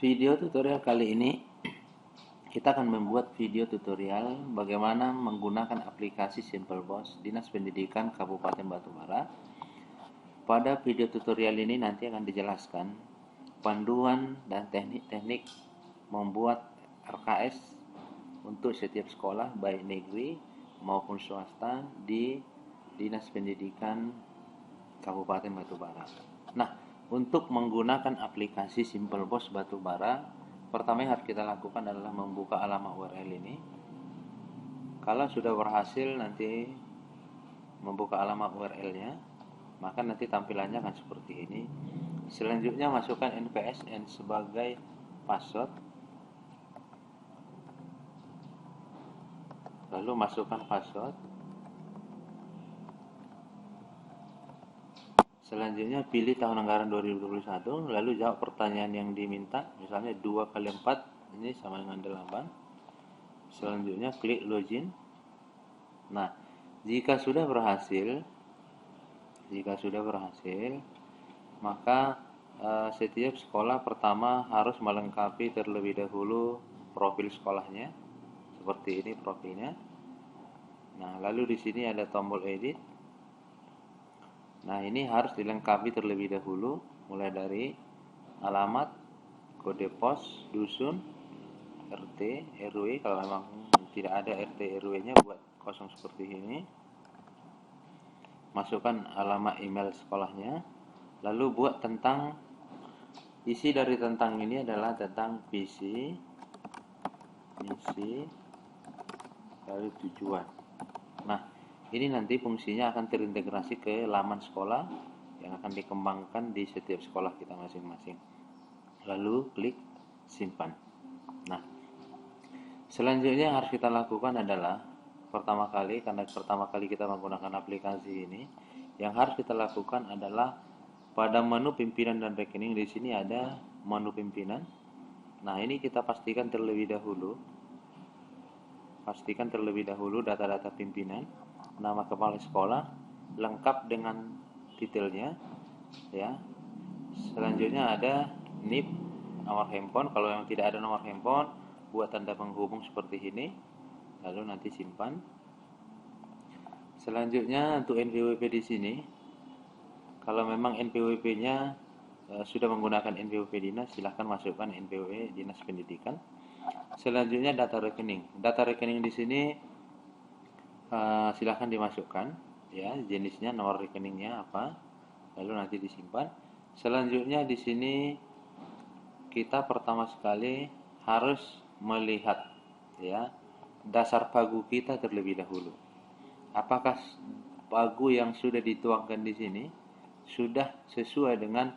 Video tutorial kali ini kita akan membuat video tutorial bagaimana menggunakan aplikasi Simple Boss Dinas Pendidikan Kabupaten Batubara. Pada video tutorial ini nanti akan dijelaskan panduan dan teknik-teknik membuat RKS untuk setiap sekolah baik negeri maupun swasta di Dinas Pendidikan Kabupaten Batubara. Nah, untuk menggunakan aplikasi Simple Boss Batubara, pertama yang harus kita lakukan adalah membuka alamat URL ini. Kalau sudah berhasil nanti membuka alamat URL-nya, maka nanti tampilannya akan seperti ini. Selanjutnya masukkan NPSN sebagai password. Lalu masukkan password. Selanjutnya pilih tahun anggaran 2021, lalu jawab pertanyaan yang diminta, misalnya 2 kali 4 ini sama dengan 8. Selanjutnya klik login. Nah, jika sudah berhasil, maka setiap sekolah pertama harus melengkapi terlebih dahulu profil sekolahnya. Seperti ini profilnya. Nah, lalu di sini ada tombol edit. Nah, ini harus dilengkapi terlebih dahulu, mulai dari alamat, kode pos, dusun, RT, RW. Kalau memang tidak ada RT, RW-nya buat kosong seperti ini. Masukkan alamat email sekolahnya, lalu buat tentang, isi dari tentang ini adalah tentang visi, misi, lalu tujuan. Nah, ini nanti fungsinya akan terintegrasi ke laman sekolah yang akan dikembangkan di setiap sekolah kita masing-masing. Lalu klik simpan. Nah, selanjutnya yang harus kita lakukan adalah karena pertama kali kita menggunakan aplikasi ini, yang harus kita lakukan adalah pada menu pimpinan dan rekening di sini ada menu pimpinan. Nah, ini kita pastikan terlebih dahulu data-data pimpinan, nama kepala sekolah lengkap dengan detailnya ya. Selanjutnya ada NIP, nomor handphone. Kalau yang tidak ada nomor handphone, buat tanda penghubung seperti ini, lalu nanti simpan. Selanjutnya untuk NPWP di sini, kalau memang NPWP-nya sudah menggunakan NPWP dinas, silahkan masukkan NPWP Dinas Pendidikan. Selanjutnya data rekening. Data rekening di sini silahkan dimasukkan ya, jenisnya, nomor rekeningnya apa, lalu nanti disimpan. Selanjutnya di sini kita pertama sekali harus melihat ya dasar pagu kita terlebih dahulu. Apakah pagu yang sudah dituangkan di sini sudah sesuai dengan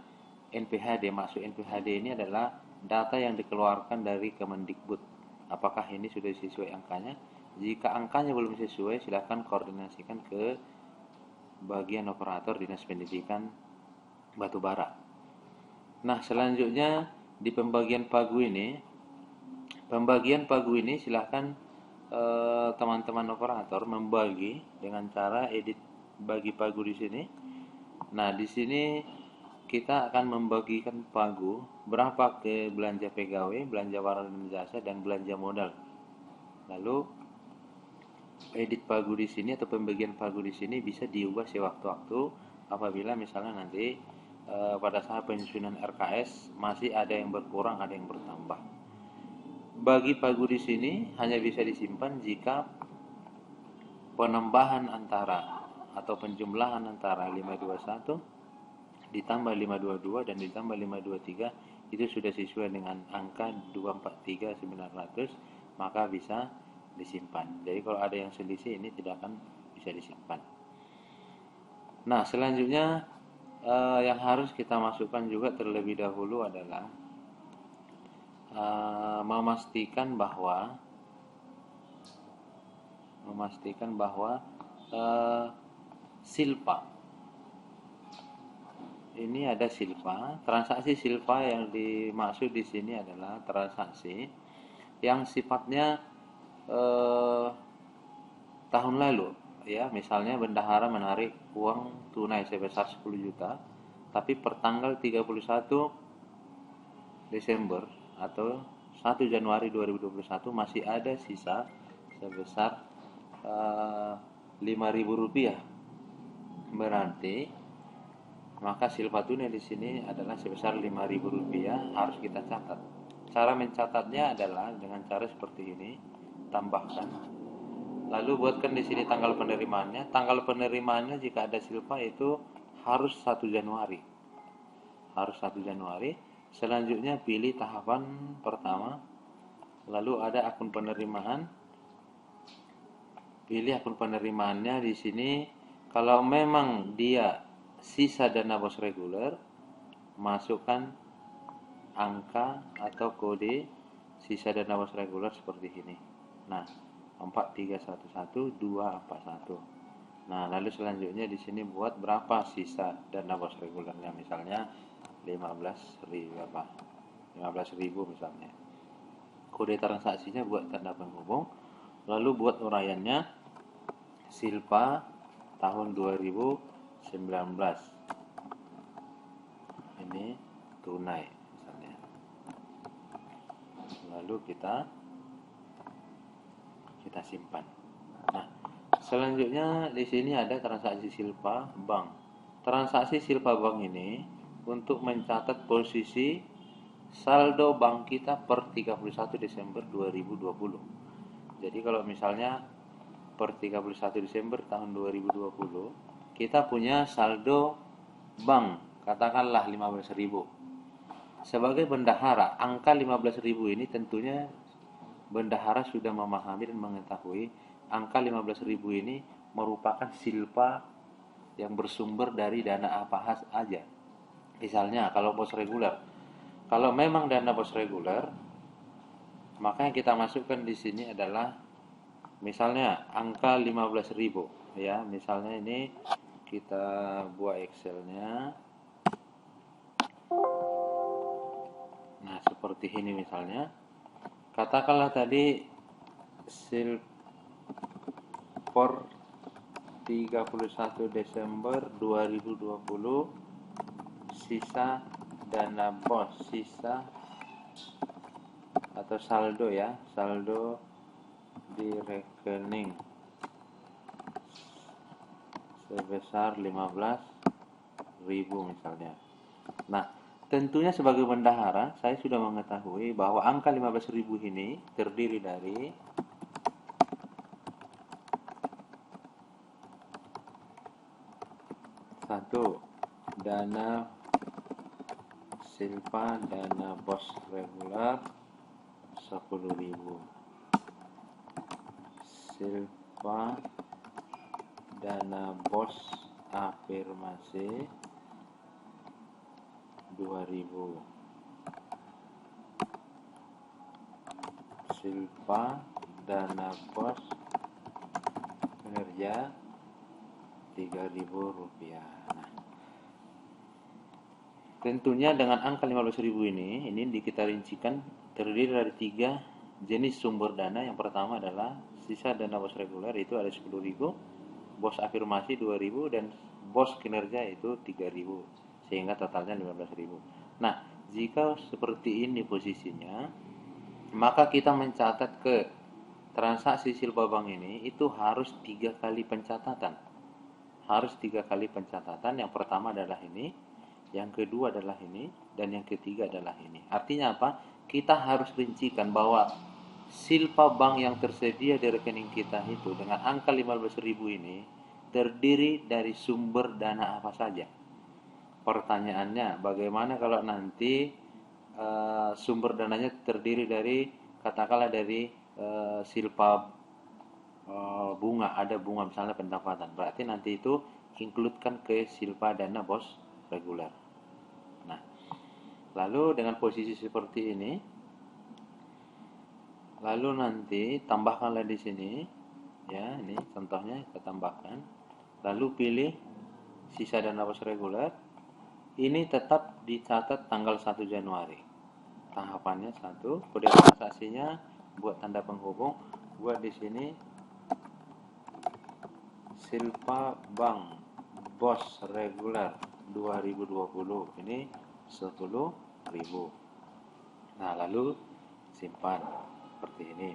NPHD? Maksud NPHD ini adalah data yang dikeluarkan dari Kemendikbud. Apakah ini sudah sesuai angkanya? Jika angkanya belum sesuai, silakan koordinasikan ke bagian operator Dinas Pendidikan Batubara. Nah, selanjutnya di pembagian pagu ini silakan teman-teman operator membagi dengan cara edit bagi pagu di sini. Nah, di sini kita akan membagikan pagu berapa ke belanja pegawai, belanja barang dan jasa, dan belanja modal. Lalu edit pagu di sini atau pembagian pagu di sini bisa diubah sewaktu-waktu apabila misalnya nanti pada saat penyusunan RKS masih ada yang berkurang, ada yang bertambah. Bagi pagu di sini hanya bisa disimpan jika penambahan antara atau penjumlahan antara 521 ditambah 522 dan ditambah 523 itu sudah sesuai dengan angka 243.900, maka bisa disimpan. Jadi kalau ada yang selisih ini tidak akan bisa disimpan. Nah, selanjutnya yang harus kita masukkan juga terlebih dahulu adalah memastikan bahwa silpa. Ini ada silpa. Transaksi silpa yang dimaksud di sini adalah transaksi yang sifatnya tahun lalu ya, misalnya bendahara menarik uang tunai sebesar 10 juta, tapi per tanggal 31 Desember atau 1 Januari 2021 masih ada sisa sebesar Rp5.000. Berarti maka silpa tunai di sini adalah sebesar Rp5.000, harus kita catat. Cara mencatatnya adalah dengan cara seperti ini, tambahkan. Lalu buatkan di sini tanggal penerimaannya. Tanggal penerimaannya jika ada silpa itu harus 1 Januari. Harus 1 Januari. Selanjutnya pilih tahapan pertama. Lalu ada akun penerimaan. Pilih akun penerimaannya di sini. Kalau memang dia sisa dana bos reguler, masukkan angka atau kode sisa dana bos reguler seperti ini. Nah, 4311241. Nah, lalu selanjutnya di sini buat berapa sisa dana bos regulernya, misalnya 15.000 misalnya. Kode transaksinya buat tanda penghubung, lalu buat uraiannya silpa tahun 2019. Ini tunai misalnya. Lalu kita simpan. Nah, selanjutnya di sini ada transaksi silpa bank. Transaksi silpa bank ini untuk mencatat posisi saldo bank kita per 31 Desember 2020. Jadi kalau misalnya per 31 Desember tahun 2020 kita punya saldo bank katakanlah 15.000. Sebagai bendahara, angka 15.000 ini tentunya bendahara sudah memahami dan mengetahui angka 15.000 ini merupakan silpa yang bersumber dari dana apa aja. Misalnya kalau bos reguler, kalau memang dana bos reguler, maka yang kita masukkan di sini adalah misalnya angka 15.000 ya. Misalnya ini kita buat Excelnya. Nah, seperti ini misalnya. Katakanlah tadi silpor 31 Desember 2020 sisa dana bos, sisa atau saldo ya, saldo di rekening sebesar 15.000 misalnya. Nah, tentunya sebagai bendahara saya sudah mengetahui bahwa angka 15.000 ini terdiri dari satu, dana silpa dana bos reguler 10.000, silpa dana bos afirmasi 2.000, silpa dana bos kinerja Rp3.000. Nah, tentunya dengan angka 15.000 ini kita rincikan terdiri dari 3 jenis sumber dana. Yang pertama adalah sisa dana bos reguler, itu ada 10.000, bos afirmasi 2.000, dan bos kinerja itu 3.000. Sehingga totalnya 15.000. Nah, jika seperti ini posisinya, maka kita mencatat ke transaksi silpa bank ini itu harus 3 kali pencatatan. Harus 3 kali pencatatan. Yang pertama adalah ini, yang kedua adalah ini, dan yang ketiga adalah ini. Artinya apa? Kita harus rincikan bahwa silpa bank yang tersedia di rekening kita itu dengan angka 15.000 ini terdiri dari sumber dana apa saja. Pertanyaannya, bagaimana kalau nanti sumber dananya terdiri dari, katakanlah dari silpa bunga, ada bunga misalnya pendapatan, berarti nanti itu includekan ke silpa dana bos reguler. Nah, lalu dengan posisi seperti ini, lalu nanti tambahkanlah di sini, ya, ini contohnya kita tambahkan, lalu pilih sisa dana bos reguler. Ini tetap dicatat tanggal 1 Januari. Tahapannya 1, kode transaksinya buat tanda penghubung, buat di sini silpa bank bos reguler 2020, ini 10.000. Nah, lalu simpan seperti ini.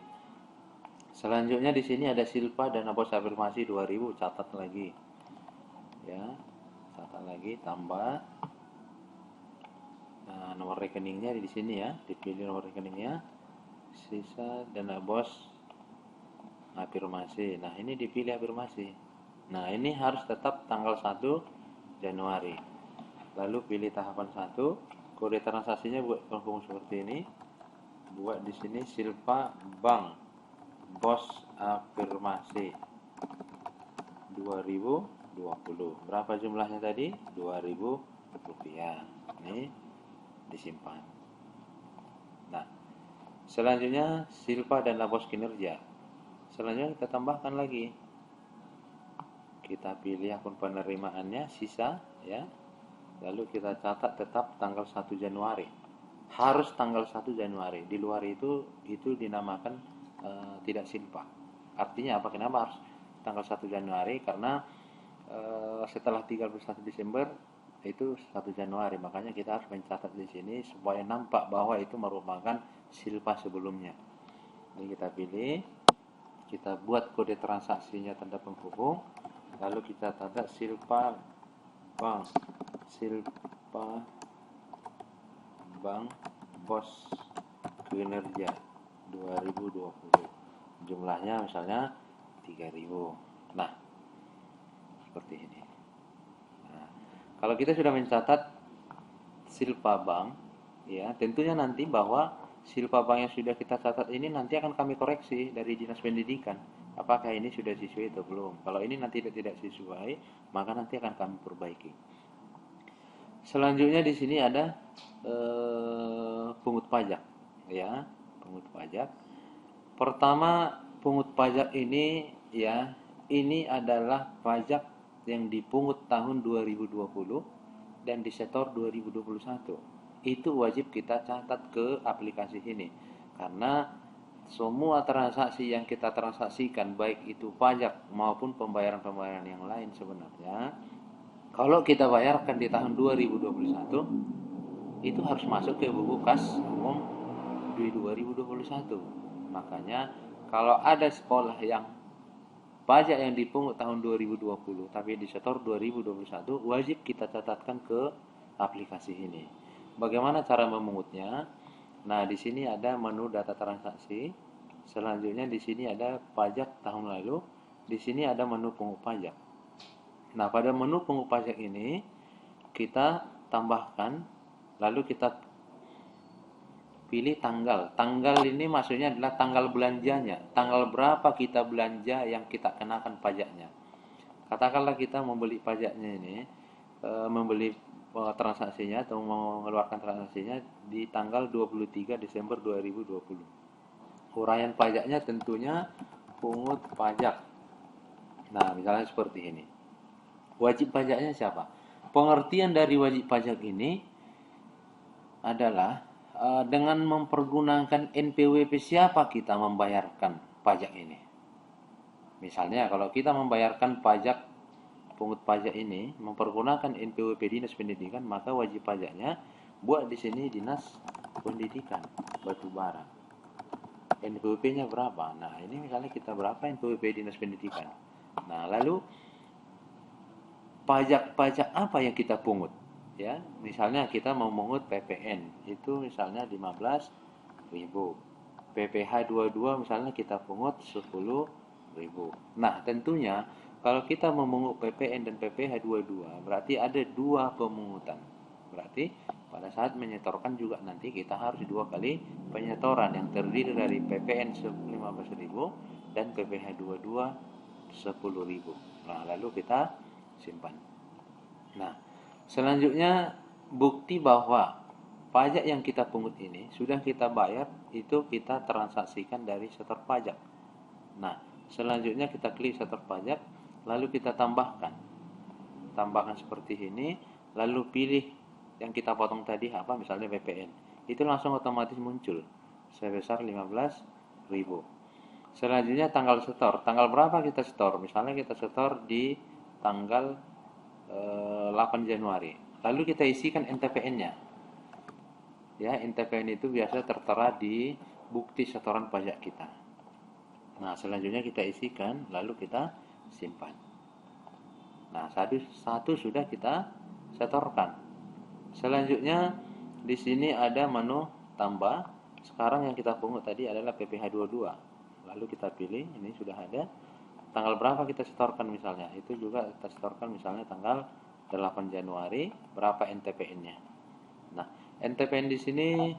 Selanjutnya di sini ada silpa dana bos afirmasi 2000, catat lagi. Ya, catat lagi, tambah. Nah, nomor rekeningnya di sini ya, dipilih nomor rekeningnya. Sisa dana bos afirmasi. Nah, ini dipilih afirmasi. Nah, ini harus tetap tanggal 1 Januari. Lalu pilih tahapan 1, kode transaksinya buat confirm seperti ini. Buat di sini silpa bank bos afirmasi 2020. Berapa jumlahnya tadi? 2000 rupiah. Ini disimpan. Nah, selanjutnya silpa dan bos kinerja. Selanjutnya kita tambahkan lagi. Kita pilih akun penerimaannya sisa ya. Lalu kita catat tetap tanggal 1 Januari. Harus tanggal 1 Januari. Di luar itu dinamakan tidak silpa. Artinya apa? Kenapa harus tanggal 1 Januari? Karena setelah 31 Desember itu 1 Januari. Makanya kita harus mencatat di sini supaya nampak bahwa itu merupakan silpa sebelumnya. Ini kita pilih, kita buat kode transaksinya tanda penghubung, lalu kita tanda silpa bank bos kinerja 2020. Jumlahnya misalnya 3000. Nah, seperti ini. Nah, kalau kita sudah mencatat silpa bank, ya tentunya nanti bahwa silpa bank yang sudah kita catat ini nanti akan kami koreksi dari Dinas Pendidikan. Apakah ini sudah sesuai atau belum? Kalau ini nanti tidak sesuai, maka nanti akan kami perbaiki. Selanjutnya di sini ada pungut pajak, ya, pungut pajak. Pertama, pungut pajak ini ya, ini adalah pajak yang dipungut tahun 2020 dan disetor 2021. Itu wajib kita catat ke aplikasi ini. Karena semua transaksi yang kita transaksikan, baik itu pajak maupun pembayaran-pembayaran yang lain sebenarnya, kalau kita bayarkan di tahun 2021, itu harus masuk ke buku kas umum di 2021. Makanya kalau ada sekolah yang pajak yang dipungut tahun 2020 tapi disetor 2021, wajib kita catatkan ke aplikasi ini. Bagaimana cara memungutnya? Nah, di sini ada menu data transaksi. Selanjutnya di sini ada pajak tahun lalu. Di sini ada menu pungut pajak. Nah, pada menu pungut pajak ini kita tambahkan, lalu kita pilih tanggal. Tanggal ini maksudnya adalah tanggal belanjanya. Tanggal berapa kita belanja yang kita kenakan pajaknya. Katakanlah kita membeli pajaknya ini, membeli transaksinya atau mengeluarkan transaksinya di tanggal 23 Desember 2020. Uraian pajaknya tentunya pungut pajak. Nah, misalnya seperti ini. Wajib pajaknya siapa? Pengertian dari wajib pajak ini adalah dengan mempergunakan NPWP siapa kita membayarkan pajak ini. Misalnya kalau kita membayarkan pajak pungut pajak ini mempergunakan NPWP Dinas Pendidikan, maka wajib pajaknya buat di sini Dinas Pendidikan Batubara. NPWP-nya berapa? Nah, ini misalnya kita berapa NPWP Dinas Pendidikan. Nah, lalu pajak-pajak apa yang kita pungut? Ya, misalnya kita mau mengut PPN, itu misalnya 15.000. PPh 22 misalnya kita pungut 10.000. Nah, tentunya kalau kita memungut PPN dan PPh 22, berarti ada dua pemungutan. Berarti pada saat menyetorkan juga nanti kita harus dua kali penyetoran yang terdiri dari PPN 15.000 dan PPh 22 10.000. Nah, lalu kita simpan. Nah, selanjutnya bukti bahwa pajak yang kita pungut ini sudah kita bayar, itu kita transaksikan dari setor pajak. Nah, selanjutnya kita klik setor pajak, lalu kita tambahkan seperti ini, lalu pilih yang kita potong tadi apa, misalnya PPN, itu langsung otomatis muncul sebesar 15.000. Selanjutnya tanggal setor, tanggal berapa kita setor, misalnya kita setor di tanggal 8 Januari, lalu kita isikan NTPN-nya. Ya, NTPN itu biasa tertera di bukti setoran pajak kita. Nah, selanjutnya kita isikan, lalu kita simpan. Nah, satu sudah kita setorkan. Selanjutnya di sini ada menu tambah. Sekarang yang kita pungut tadi adalah PPh 22. Lalu kita pilih, ini sudah ada. Tanggal berapa kita setorkan misalnya? Itu juga kita setorkan misalnya tanggal 8 Januari, berapa NTPN-nya. Nah, NTPN di sini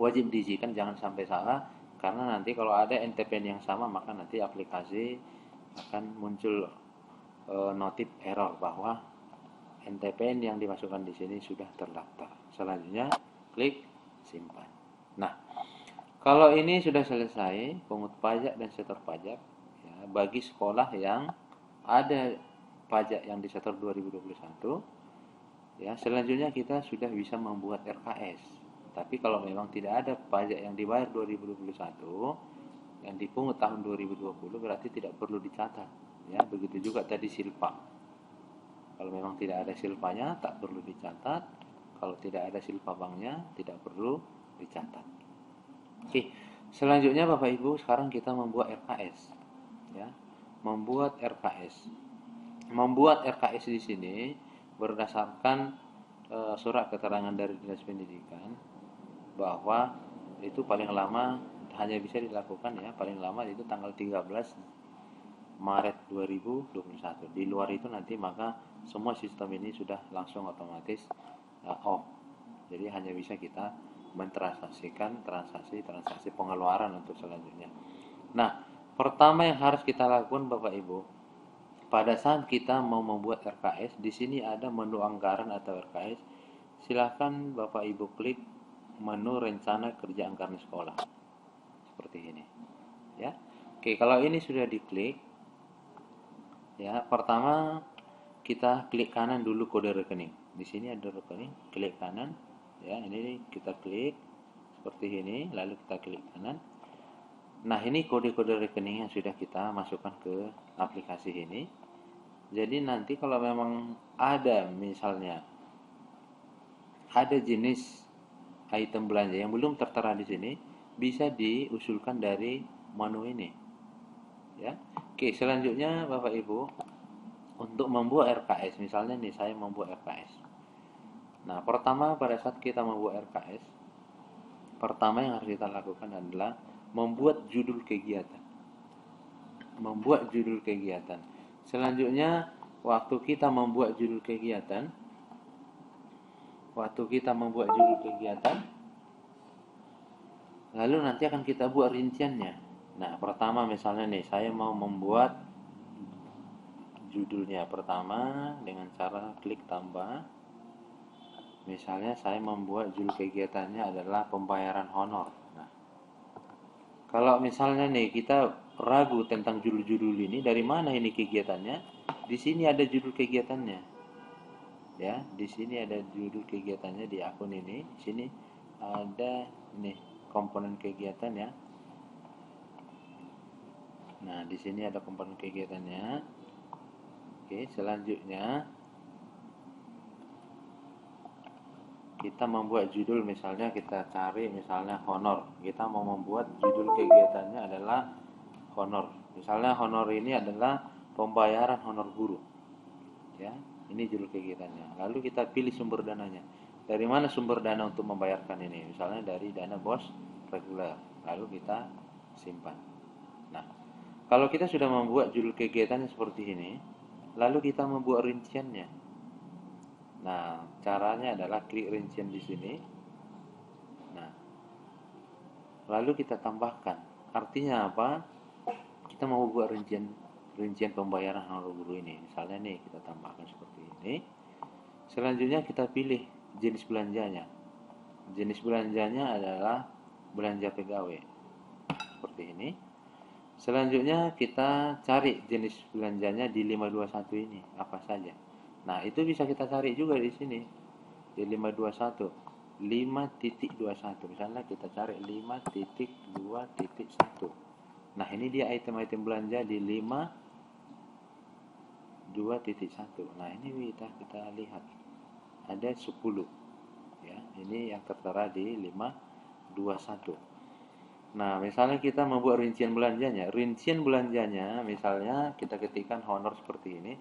wajib diisikan, jangan sampai salah, karena nanti kalau ada NTPN yang sama maka nanti aplikasi akan muncul notif error bahwa NTPN yang dimasukkan di sini sudah terdaftar. Selanjutnya klik simpan. Nah, kalau ini sudah selesai pungut pajak dan setor pajak ya, bagi sekolah yang ada pajak yang disetor 2021 ya, selanjutnya kita sudah bisa membuat RKS. Tapi kalau memang tidak ada pajak yang dibayar 2021 yang dipungut tahun 2020 berarti tidak perlu dicatat ya. Begitu juga tadi silpa. Kalau memang tidak ada silpanya tak perlu dicatat. Kalau tidak ada silpa banknya tidak perlu dicatat. Oke, selanjutnya Bapak Ibu sekarang kita membuat RKS ya. Membuat RKS. Membuat RKS di sini berdasarkan surat keterangan dari Dinas Pendidikan bahwa itu paling lama hanya bisa dilakukan ya, paling lama itu tanggal 13 Maret 2021. Di luar itu nanti maka semua sistem ini sudah langsung otomatis off. Jadi hanya bisa kita mentransaksikan transaksi pengeluaran untuk selanjutnya. Nah, pertama yang harus kita lakukan Bapak Ibu, pada saat kita mau membuat RKS, di sini ada menu anggaran atau RKS. Silakan Bapak Ibu klik menu rencana kerja anggaran sekolah. Seperti ini. Ya. Oke, kalau ini sudah diklik, ya, pertama kita klik kanan dulu kode rekening. Di sini ada rekening, klik kanan. Ya, ini kita klik seperti ini, lalu kita klik kanan. Nah, ini kode-kode rekening yang sudah kita masukkan ke aplikasi ini. Jadi nanti kalau memang ada misalnya ada jenis item belanja yang belum tertera di sini, bisa diusulkan dari menu ini. Ya. Oke, selanjutnya Bapak Ibu untuk membuat RKS, misalnya nih saya membuat RKS. Nah, pertama pada saat kita membuat RKS, pertama yang harus kita lakukan adalah membuat judul kegiatan. Membuat judul kegiatan. Selanjutnya, waktu kita membuat judul kegiatan, lalu nanti akan kita buat rinciannya. Nah, pertama misalnya nih, saya mau membuat judulnya pertama dengan cara klik tambah. Misalnya saya membuat judul kegiatannya adalah pembayaran honor. Nah, kalau misalnya nih kita ragu tentang judul-judul ini, dari mana ini kegiatannya? Di sini ada judul kegiatannya. Ya, di sini ada judul kegiatannya di akun ini. Di sini ada nih komponen kegiatan ya. Nah, di sini ada komponen kegiatannya. Oke, selanjutnya kita membuat judul, misalnya kita cari misalnya honor. Kita mau membuat judul kegiatannya adalah honor. Misalnya honor ini adalah pembayaran honor guru. Ya, ini judul kegiatannya. Lalu kita pilih sumber dananya. Dari mana sumber dana untuk membayarkan ini? Misalnya dari dana BOS reguler. Lalu kita simpan. Nah, kalau kita sudah membuat judul kegiatannya seperti ini, lalu kita membuat rinciannya. Nah, caranya adalah klik rincian di sini. Nah, lalu kita tambahkan. Artinya apa? Kita mau buat rincian pembayaran honor guru ini. Misalnya nih, kita tambahkan seperti ini. Selanjutnya kita pilih jenis belanjanya. Jenis belanjanya adalah belanja pegawai. Seperti ini. Selanjutnya kita cari jenis belanjanya di 521 ini, apa saja. Nah, itu bisa kita cari juga di sini. Di 521. 5.21. Misalnya kita cari 5.2.1. Nah, ini dia item-item belanja di 5.2.1. Nah, ini kita lihat. Ada 10. Ya. Ini yang tertera di 521. Nah, misalnya kita membuat rincian belanjanya. Rincian belanjanya misalnya kita ketikkan honor seperti ini.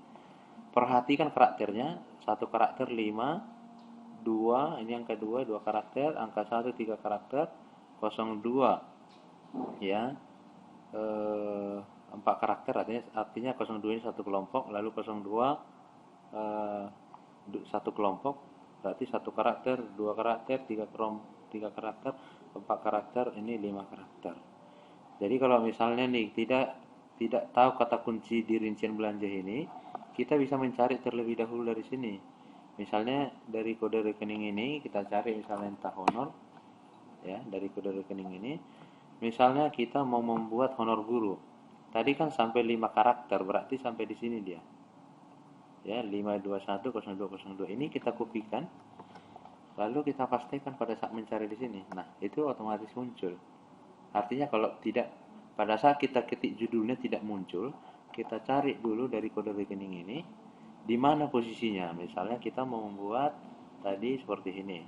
Perhatikan karakternya, satu karakter 5, 2, ini angka 2, 2 karakter, angka 1, 3 karakter, 02 ya. 4 karakter artinya 02 ini satu kelompok, lalu 02 satu kelompok, berarti satu karakter, 2 karakter, 3 karakter, 4 karakter, ini 5 karakter. Jadi kalau misalnya nih tidak tahu kata kunci di rincian belanja ini, kita bisa mencari terlebih dahulu dari sini. Misalnya dari kode rekening ini kita cari misalnya entah honor ya, dari kode rekening ini. Misalnya kita mau membuat honor guru. Tadi kan sampai 5 karakter, berarti sampai di sini dia. Ya, 5210202 ini kita kopikan. Lalu kita pastikan pada saat mencari di sini. Nah, itu otomatis muncul. Artinya kalau tidak pada saat kita ketik judulnya tidak muncul, kita cari dulu dari kode rekening ini di mana posisinya. Misalnya kita mau membuat tadi seperti ini.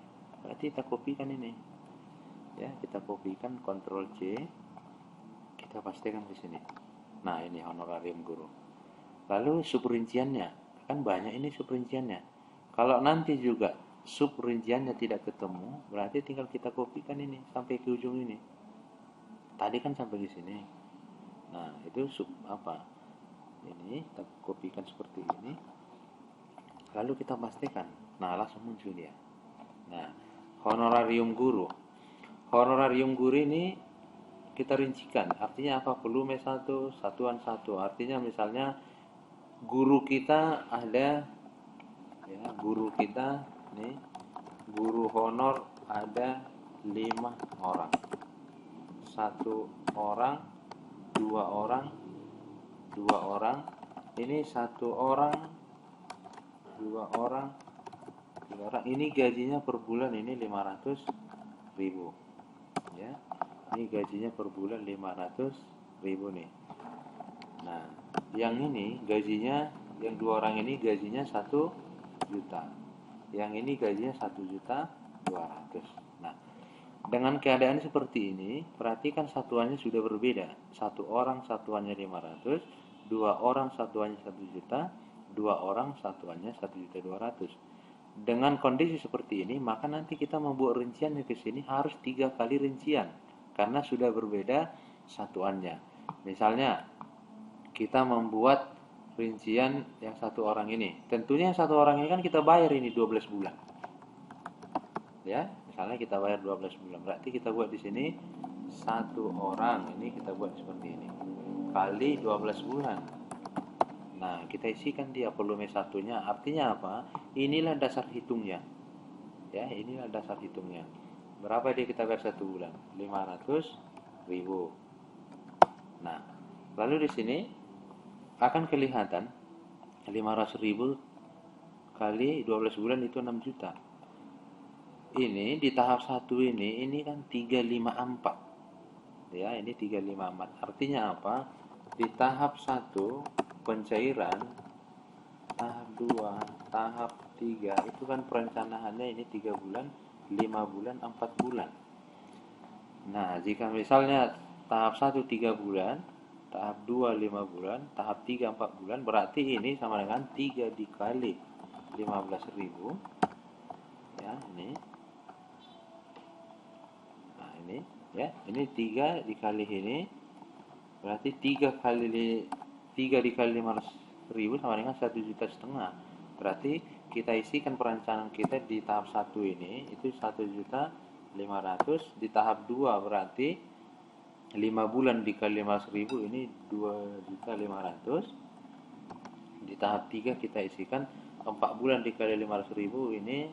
Berarti kita kopikan ini. Ya, kita kopikan Ctrl C. Kita pastikan di sini. Nah, ini honorarium guru. Lalu subrinciannya, kan banyak ini subrinciannya. Kalau nanti juga subrinciannya tidak ketemu, berarti tinggal kita kopikan ini sampai ke ujung ini. Tadi kan sampai di sini. Nah, itu ini kita kopikan seperti ini. Lalu kita pastikan. Nah, langsung muncul dia. Nah, honorarium guru. Honorarium guru ini kita rincikan. Artinya apa? Volume 1, satuan 1. Artinya misalnya guru kita ada ya, guru kita nih, guru honor ada 5 orang. 1 orang, 2 orang, 2 orang, ini 1 orang, 2 orang, 3 orang. Ini gajinya per bulan ini 500.000 ya. Ini gajinya per bulan 500.000 nih. Nah, yang ini gajinya, yang 2 orang ini gajinya 1 juta. Yang ini gajinya 1.200.000. Nah, dengan keadaan seperti ini, perhatikan satuannya sudah berbeda. 1 orang satuannya 500, 2 orang satuannya 1 juta, 2 orang satuannya 1.200.000. Dengan kondisi seperti ini, maka nanti kita membuat rinciannya ke sini harus 3 kali rincian karena sudah berbeda satuannya. Misalnya kita membuat rincian yang 1 orang ini. Tentunya yang 1 orang ini kan kita bayar ini 12 bulan. Ya, misalnya kita bayar 12 bulan, berarti kita buat di sini 1 orang ini kita buat seperti ini kali 12 bulan. Nah, kita isikan dia volume satunya. Artinya apa? Inilah dasar hitungnya. Ya, inilah dasar hitungnya. Berapa dia kita bayar 1 bulan? 500.000. Nah, lalu di sini akan kelihatan 500.000 kali 12 bulan itu 6 juta. Ini di tahap 1 ini kan 354. Ya, ini 354. Artinya apa? Di tahap 1 pencairan, tahap 2, tahap 3 itu kan perencanaannya ini 3 bulan, 5 bulan, 4 bulan. Nah, jika misalnya tahap 1 3 bulan, tahap 2 5 bulan, tahap 3 4 bulan, berarti ini sama dengan 3 dikali 15.000. Ya, ini. Nah, ini ya, ini 3 dikali ini. Berarti 3 dikali 500.000 sama dengan 1,5 juta. Berarti kita isikan perencanaan kita di tahap 1 ini itu 1.500.000, di tahap 2 berarti 5 bulan dikali 500.000 ini 2.500.000. Di tahap 3 kita isikan 4 bulan dikali 500.000 ini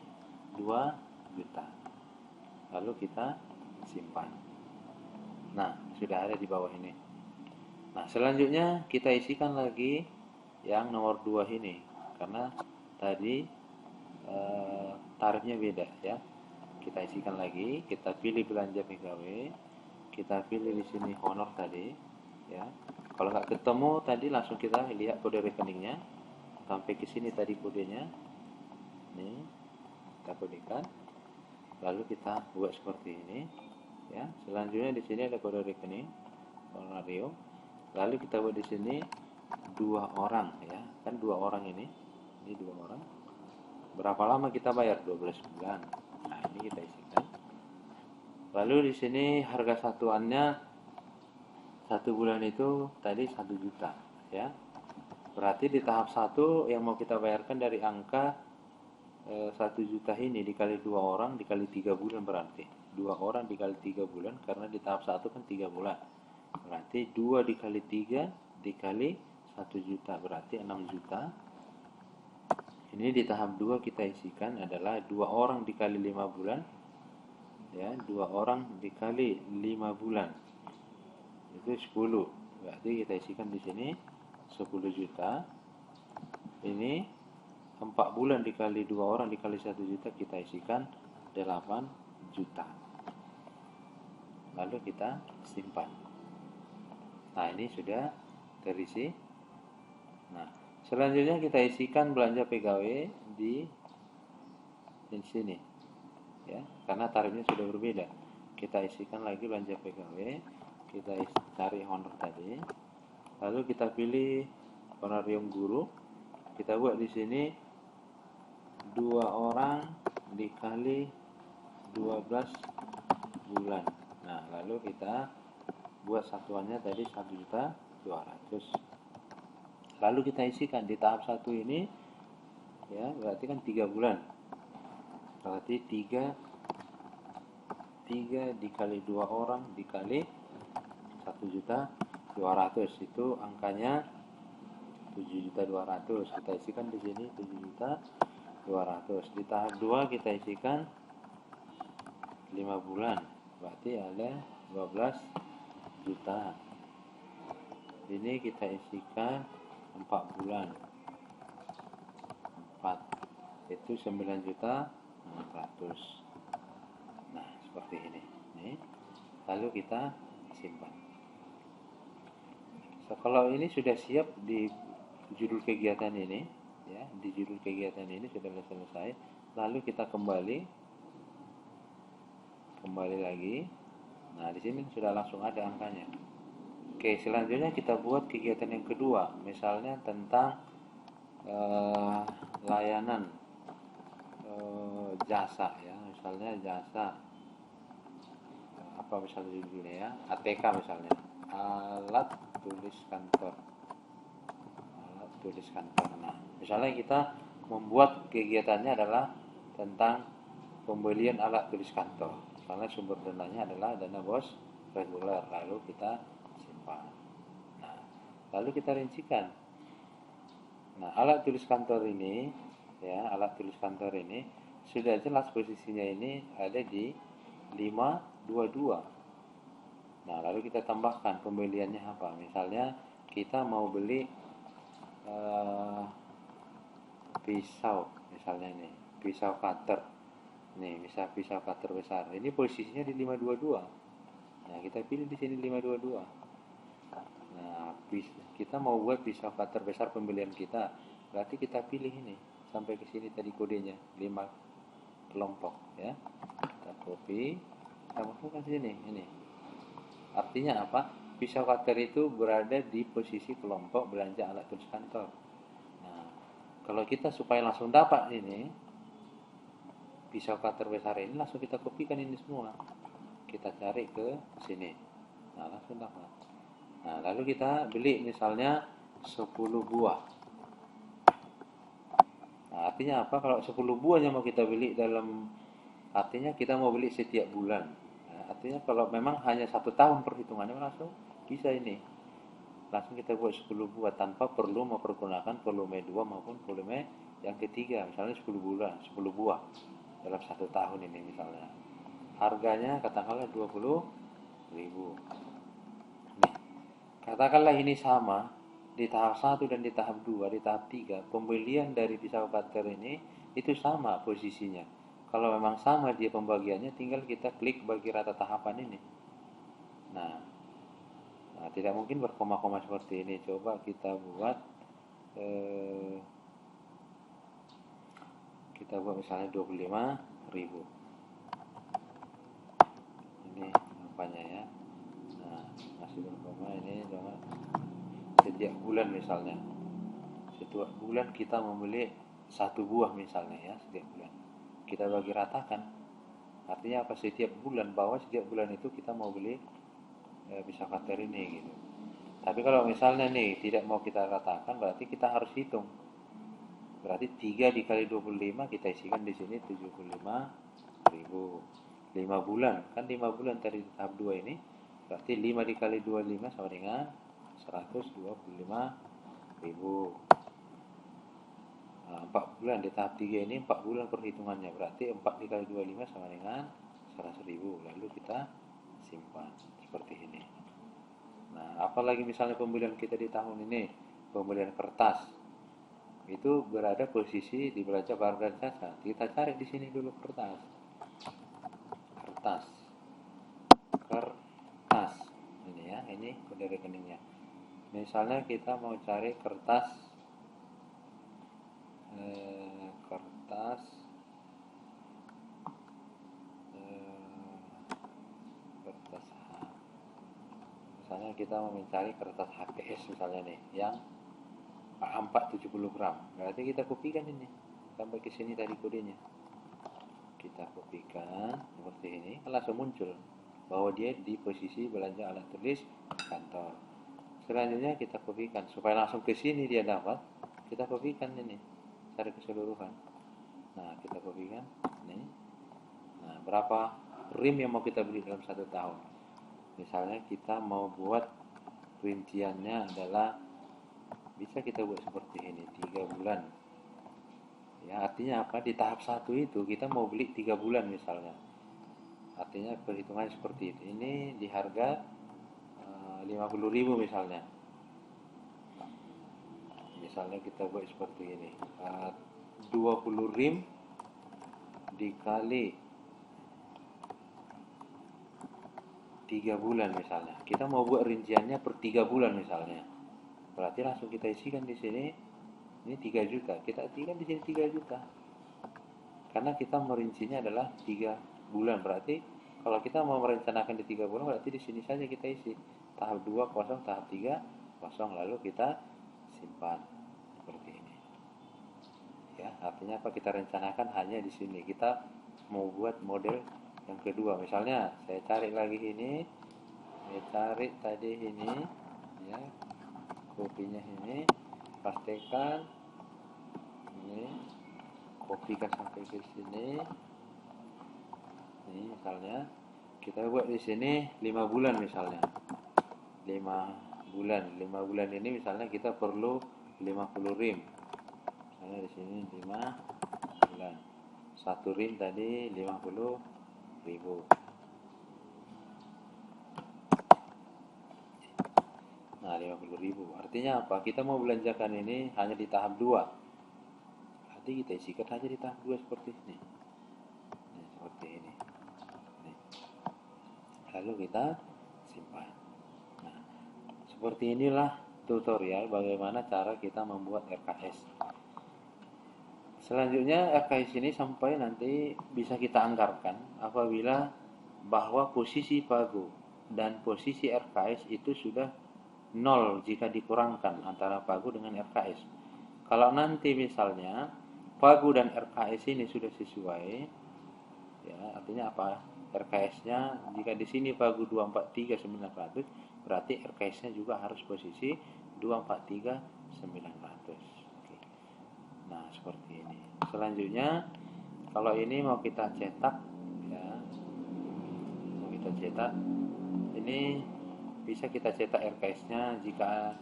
2 juta. Lalu kita simpan. Nah, sudah ada di bawah ini. Nah, selanjutnya kita isikan lagi yang nomor 2 ini karena tadi tarifnya beda ya. Kita isikan lagi, kita pilih belanja pegawai, kita pilih di sini honor tadi ya. Kalau nggak ketemu tadi langsung kita lihat kode rekeningnya. Sampai ke sini tadi kodenya. Nih, kita kodekan. Lalu kita buat seperti ini, ya. Selanjutnya di sini ada kode rekening honorarium. Lalu kita buat di sini 2 orang, ya. Kan 2 orang ini 2 orang. Berapa lama kita bayar? 12 bulan. Nah, ini kita isikan. Lalu di sini harga satuannya 1 bulan itu tadi 1 juta, ya. Berarti di tahap 1 yang mau kita bayarkan dari angka 1 juta ini dikali 2 orang dikali 3 bulan, berarti 2 orang dikali 3 bulan, karena di tahap 1 kan 3 bulan. Berarti 2 dikali 3 dikali 1 juta, berarti 6 juta. Ini di tahap 2 kita isikan adalah 2 orang dikali 5 bulan, ya, 2 orang dikali 5 bulan itu 10. Berarti kita isikan di sini 10 juta. Ini 4 bulan dikali 2 orang dikali 1 juta, kita isikan 8 juta. Lalu kita simpan. Nah, ini sudah terisi. Nah, selanjutnya kita isikan belanja pegawai di sini, ya, karena tarifnya sudah berbeda. Kita isikan lagi belanja pegawai, kita cari honor tadi. Lalu kita pilih honorarium guru. Kita buat di sini 2 orang dikali 12 bulan. Nah, lalu kita buat satuannya tadi 1.200.000. Lalu kita isikan di tahap 1 ini, ya, berarti kan 3 bulan. Berarti 3 dikali 2 orang dikali 1.200.000, itu angkanya 7.200.000. Kita isikan di sini 7.200.000. Di tahap 2 kita isikan 5 bulan, berarti ada 12 juta. Ini kita isikan 4 bulan, 4 itu 9.600.000. Nah, seperti ini. Nih. Lalu kita simpan. So, kalau ini sudah siap di judul kegiatan ini, ya, di judul kegiatan ini sudah selesai. Lalu kita kembali lagi. Nah, di sini sudah langsung ada angkanya. Oke, selanjutnya kita buat kegiatan yang kedua, misalnya tentang layanan jasa, ya, misalnya jasa apa misalnya judulnya, ya, ATK misalnya, alat tulis kantor. Nah, misalnya kita membuat kegiatannya adalah tentang pembelian alat tulis kantor. Misalnya sumber dananya adalah dana bos reguler, lalu kita simpan. Nah, lalu kita rincikan. Nah, alat tulis kantor ini, ya, alat tulis kantor ini sudah jelas posisinya ini ada di 522. Nah, lalu kita tambahkan pembeliannya apa. Misalnya kita mau beli pisau, misalnya ini pisau cutter. Nih, misal pisau cutter besar. Ini posisinya di 522. Nah, kita pilih di sini 522. Nah, kita mau buat pisau cutter besar pembelian kita. Berarti kita pilih ini sampai ke sini tadi kodenya 5 kelompok, ya. Kita copy, kita masukkan sini. Ini. Artinya apa? Pisau cutter itu berada di posisi kelompok belanja alat tulis kantor. Nah, kalau kita supaya langsung dapat ini pisau cutter besar ini, langsung kita kopikan ini semua. Kita cari ke sini. Nah, langsung dapat. Nah, lalu kita beli misalnya 10 buah. Nah, artinya apa? Kalau 10 buahnya mau kita beli artinya kita mau beli setiap bulan. Nah, artinya kalau memang hanya 1 tahun perhitungannya, langsung bisa ini. Langsung kita buat 10 buah tanpa perlu mempergunakan volume 2 maupun volume yang ketiga. Misalnya 10 buah dalam 1 tahun ini misalnya. Harganya katakanlah 20.000. Nih, katakanlah ini sama di tahap 1 dan di tahap 2, di tahap 3, pembelian dari pisau cutter ini itu sama posisinya. Kalau memang sama dia pembagiannya, tinggal kita klik bagi rata tahapan ini. Nah, tidak mungkin berkoma-koma seperti ini. Coba kita buat misalnya 25.000. ini apanya ya. Nah, masih berkoma ini cuma setiap bulan misalnya. Setiap bulan kita membeli 1 buah misalnya ya, setiap bulan. Kita bagi ratakan. Artinya apa? Setiap bulan, bahwa setiap bulan itu kita mau beli bisa faktor ini gitu. Tapi kalau misalnya nih tidak mau kita ratakan, berarti kita harus hitung. Berarti 3 dikali 25 kita isikan di sini 75.000. 5 bulan, kan 5 bulan tadi tahap 2 ini. Berarti 5 dikali 25 sama dengan 125.000. Nah, 4 bulan di tahap 3 ini 4 bulan perhitungannya. Berarti 4 dikali 25 sama dengan 100.000. Lalu kita simpan seperti ini. Nah, apalagi misalnya pembelian kita di tahun ini, pembelian kertas, itu berada posisi di belanja barang dan jasa. Kita cari di sini dulu kertas, ini ya, ini kode rekeningnya. Misalnya kita mau cari kertas misalnya kita mau mencari kertas HPS misalnya nih, yang A4 70 gram. Berarti kita kopikan ini sampai ke sini tadi kodenya. Kita kopikan seperti ini, langsung muncul bahwa dia di posisi belanja alat tulis kantor. Selanjutnya kita kopikan supaya langsung ke sini dia dapat. Kita kopikan ini secara keseluruhan. Nah, kita kopikan ini. Nah, berapa rim yang mau kita beli dalam 1 tahun? Misalnya kita mau buat rinciannya adalah, bisa kita buat seperti ini, 3 bulan. Ya, artinya apa? Di tahap 1 itu kita mau beli 3 bulan misalnya. Artinya perhitungannya seperti itu. Ini di harga 50.000 misalnya. Misalnya kita buat seperti ini. 20 rim dikali 3 bulan misalnya. Kita mau buat rinciannya per 3 bulan misalnya. Berarti langsung kita isikan di sini. Ini 3 juta. Kita isikan di sini 3 juta. Karena kita merincinya adalah 3 bulan. Berarti kalau kita mau merencanakan di 3 bulan, berarti di sini saja kita isi. Tahap 2 kosong, tahap 3 kosong, lalu kita simpan seperti ini. Ya, artinya apa? Kita rencanakan hanya di sini. Kita mau buat model yang kedua. Misalnya saya cari lagi ini, saya cari tadi ini, ya, kopinya ini, pastikan ini, kopikan sampai ke sini. Ini misalnya kita buat di sini 5 bulan misalnya. 5 bulan ini misalnya kita perlu 50 rim. Misalnya di sini 5 bulan. 1 rim tadi 50.000. Nah, 50.000. Artinya apa? Kita mau belanjakan ini hanya di tahap 2. Berarti kita isikan saja di tahap 2 seperti ini. Nah, seperti ini. Lalu kita simpan. Nah, seperti inilah tutorial bagaimana cara kita membuat RKS. Selanjutnya RKS ini sampai nanti bisa kita anggarkan apabila bahwa posisi pagu dan posisi RKS itu sudah 0 jika dikurangkan antara pagu dengan RKS. Kalau nanti misalnya pagu dan RKS ini sudah sesuai, ya, artinya apa? RKS-nya jika di sini pagu 243.900, berarti RKS-nya juga harus posisi 243.900. Oke. Nah, seperti ini. Selanjutnya kalau ini mau kita cetak, ya, mau kita cetak, ini bisa kita cetak RKS-nya jika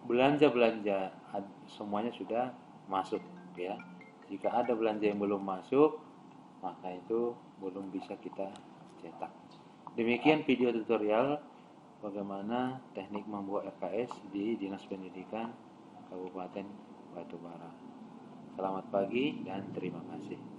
belanja-belanja semuanya sudah masuk, ya. Jika ada belanja yang belum masuk, maka itu belum bisa kita cetak. Demikian video tutorial bagaimana teknik membuat RKS di Dinas Pendidikan Kabupaten Batubara. Selamat pagi dan terima kasih.